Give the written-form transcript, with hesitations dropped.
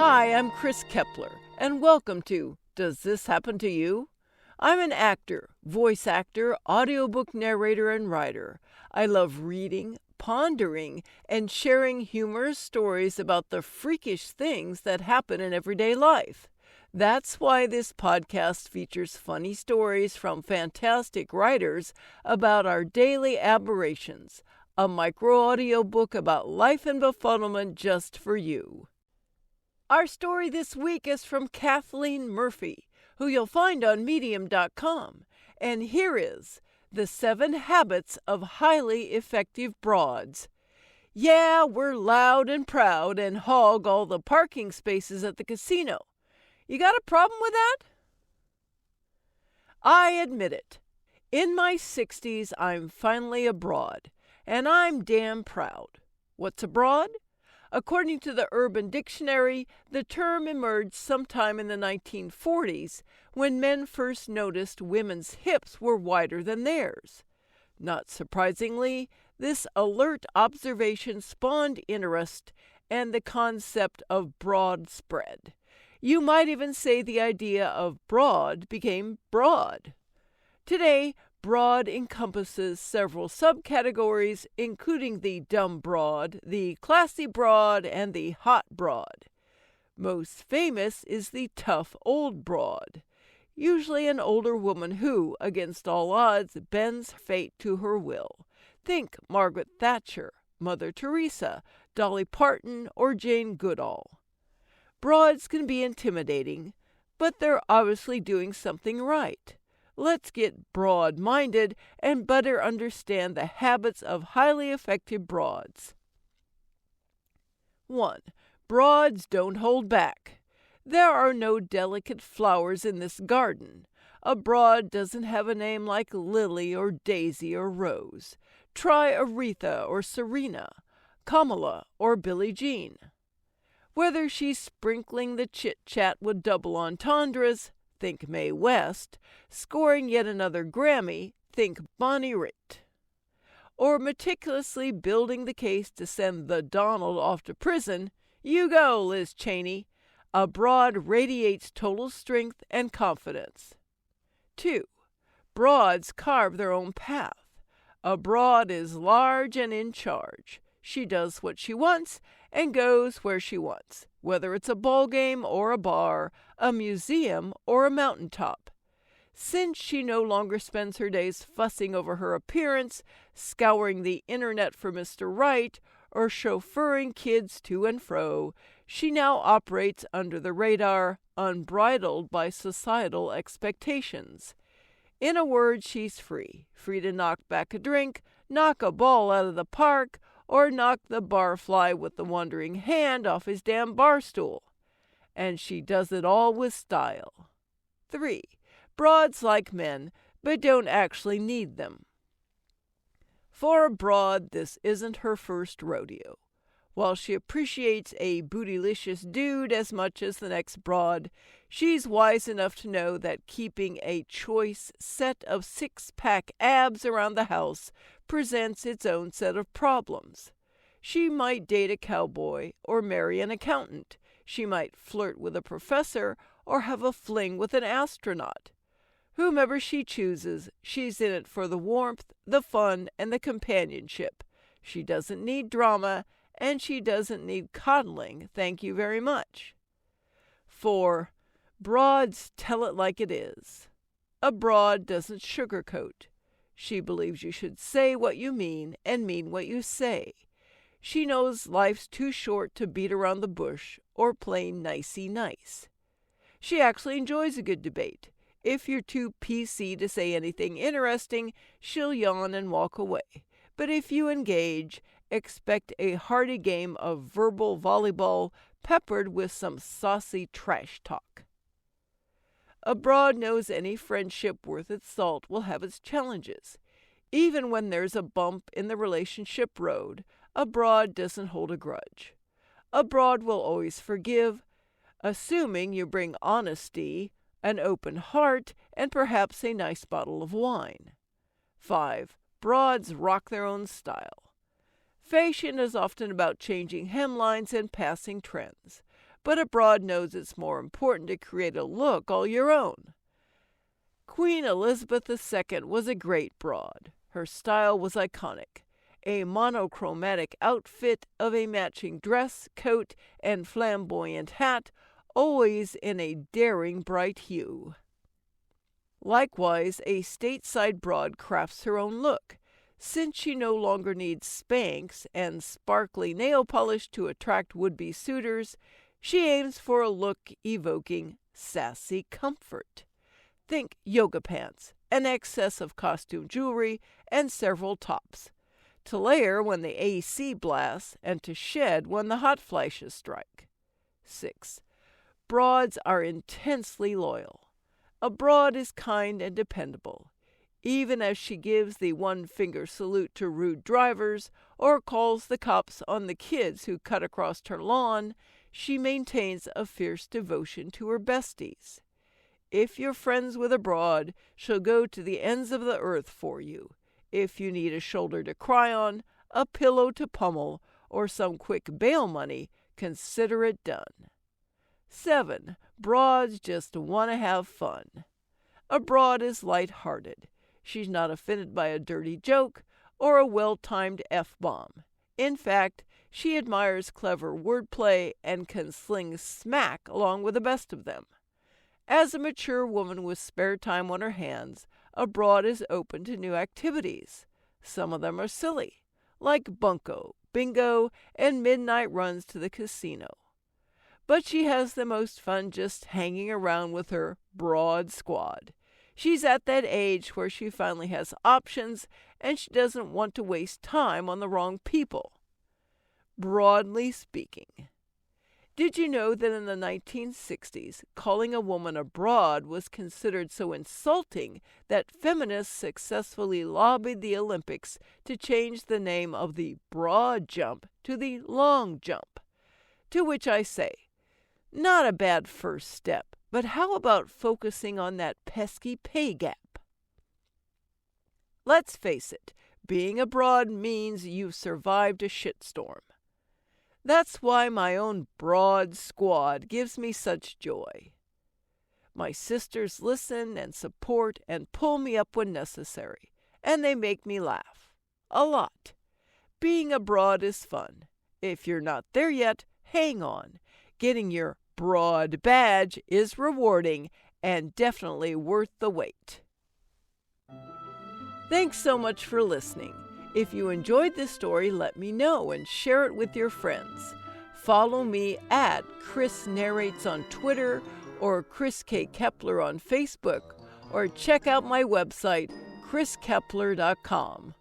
Hi, I'm Chris Kepler, and welcome to Does This Happen to You? I'm an actor, voice actor, audiobook narrator, and writer. I love reading, pondering, and sharing humorous stories about the freakish things that happen in everyday life. That's why this podcast features funny stories from fantastic writers about our daily aberrations, a micro audiobook about life and befuddlement just for you. Our story this week is from Kathleen Murphy, who you'll find on Medium.com. And here is The 7 Habits of Highly Effective Broads. Yeah, we're loud and proud and hog all the parking spaces at the casino. You got a problem with that? I admit it. In my 60s, I'm finally abroad, and I'm damn proud. What's abroad? According to the Urban Dictionary, the term emerged sometime in the 1940s when men first noticed women's hips were wider than theirs. Not surprisingly, this alert observation spawned interest and the concept of broad spread. You might even say the idea of broad became broad. Today, broad encompasses several subcategories, including the dumb broad, the classy broad, and the hot broad. Most famous is the tough old broad, usually an older woman who, against all odds, bends fate to her will. Think Margaret Thatcher, Mother Teresa, Dolly Parton, or Jane Goodall. Broads can be intimidating, but they're obviously doing something right. Let's get broad-minded and better understand the habits of highly effective broads. 1. Broads don't hold back. There are no delicate flowers in this garden. A broad doesn't have a name like Lily or Daisy or Rose. Try Aretha or Serena, Kamala or Billie Jean. Whether she's sprinkling the chit-chat with double entendres, think Mae West, scoring yet another Grammy, think Bonnie Raitt, or meticulously building the case to send the Donald off to prison, you go, Liz Cheney. A broad radiates total strength and confidence. 2. Broads carve their own path. A broad is large and in charge. She does what she wants and goes where she wants, whether it's a ball game or a bar, a museum or a mountaintop. Since she no longer spends her days fussing over her appearance, scouring the internet for Mr. Right, or chauffeuring kids to and fro, she now operates under the radar, unbridled by societal expectations. In a word, she's free to knock back a drink, knock a ball out of the park, or knock the barfly with the wandering hand off his damn bar stool. And she does it all with style. 3. Broads like men, but don't actually need them. For a broad, this isn't her first rodeo. While she appreciates a bootylicious dude as much as the next broad, she's wise enough to know that keeping a choice set of six-pack abs around the house presents its own set of problems. She might date a cowboy or marry an accountant. She might flirt with a professor or have a fling with an astronaut. Whomever she chooses, she's in it for the warmth, the fun, and the companionship. She doesn't need drama, and she doesn't need coddling, thank you very much. 4. Broads tell it like it is. A broad doesn't sugarcoat. She believes you should say what you mean and mean what you say. She knows life's too short to beat around the bush or play nicey-nice. She actually enjoys a good debate. If you're too PC to say anything interesting, she'll yawn and walk away. But if you engage, expect a hearty game of verbal volleyball peppered with some saucy trash talk. A broad knows any friendship worth its salt will have its challenges. Even when there's a bump in the relationship road, a broad doesn't hold a grudge. A broad will always forgive, assuming you bring honesty, an open heart, and perhaps a nice bottle of wine. 5. Broads rock their own style. Fashion is often about changing hemlines and passing trends. but a broad knows it's more important to create a look all your own. Queen Elizabeth II was a great broad. Her style was iconic. A monochromatic outfit of a matching dress, coat, and flamboyant hat, always in a daring bright hue. Likewise, a stateside broad crafts her own look. Since she no longer needs Spanx and sparkly nail polish to attract would-be suitors, she aims for a look evoking sassy comfort. Think yoga pants, an excess of costume jewelry, and several tops. To layer when the AC blasts, and to shed when the hot flashes strike. 6. Broads are intensely loyal. A broad is kind and dependable. Even as she gives the one-finger salute to rude drivers or calls the cops on the kids who cut across her lawn, she maintains a fierce devotion to her besties. If you're friends with a broad, she'll go to the ends of the earth for you. If you need a shoulder to cry on, a pillow to pummel, or some quick bail money, consider it done. 7. Broads just want to have fun. A broad is light-hearted. She's not offended by a dirty joke or a well-timed F-bomb. In fact, she admires clever wordplay and can sling smack along with the best of them. As a mature woman with spare time on her hands, a broad is open to new activities. Some of them are silly, like bunco, bingo, and midnight runs to the casino. But she has the most fun just hanging around with her broad squad. She's at that age where she finally has options and she doesn't want to waste time on the wrong people. Broadly speaking. Did you know that in the 1960s, calling a woman a broad was considered so insulting that feminists successfully lobbied the Olympics to change the name of the broad jump to the long jump? To which I say, not a bad first step, but how about focusing on that pesky pay gap? Let's face it, being a broad means you've survived a shitstorm. That's why my own broad squad gives me such joy. My sisters listen and support and pull me up when necessary, and they make me laugh. A lot. Being a broad is fun. If you're not there yet, hang on. Getting your broad badge is rewarding and definitely worth the wait. Thanks so much for listening. If you enjoyed this story, let me know and share it with your friends. Follow me at Chris Narrates on Twitter or Chris K. Kepler on Facebook, or check out my website, chriskepler.com.